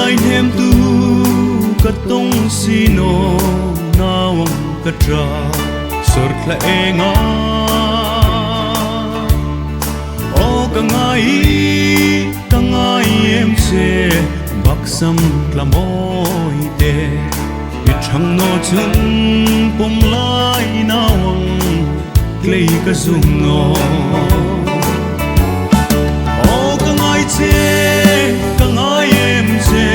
lai hem tu ka tong sino nawang ka tra sor kla enga o ka ngai em se baksam klamoi te i thang no chung pom lai nawang klei ka zum no o ka ngai che ka ngai em se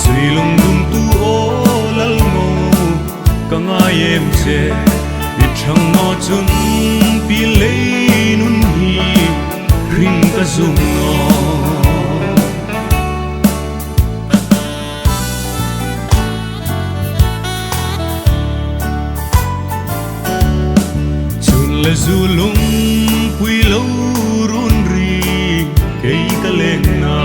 sui lung dum tu o lal mo ka ngai em se i thang no chung pi lei nun hi ring ka zum no le zulung pui lo run ri kei ka lengna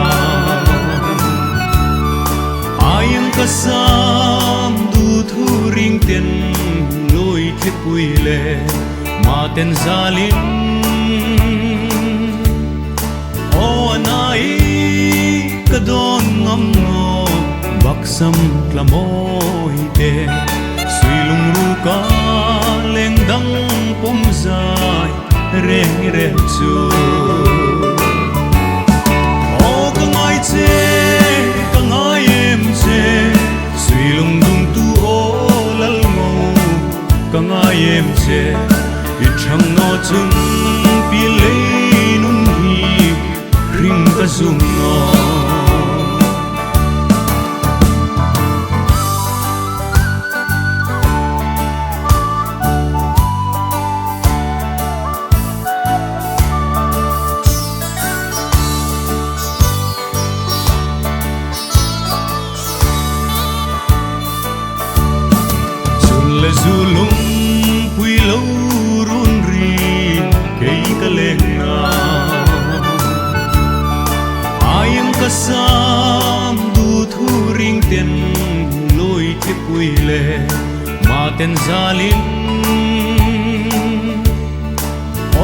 ayang kasam du thu ring ten loi the pui le ma ten zalin o anai ka don ngam no baksam klamoi te sui lung ru ka leng dang pom zai reng reng chu o ka ngai che ka ngai em che sui lung dung tu o lal mo ka ngai em che i thang no chung pi lei nun hi ring ka zum no le zulung pui lo run ri kei ka lengna ayang kasam du thu ring ten loi the pui le ma ten zalin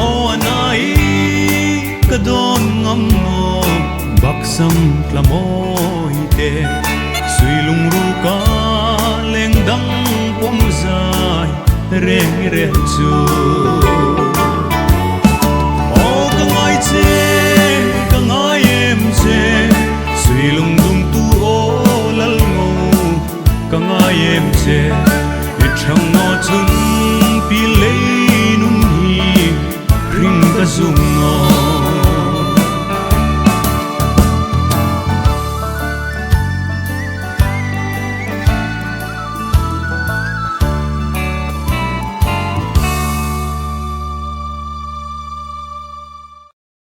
o anai ka don ngam no baksam klamoi te sui lung ru ka leng dang pom zai reng reng chu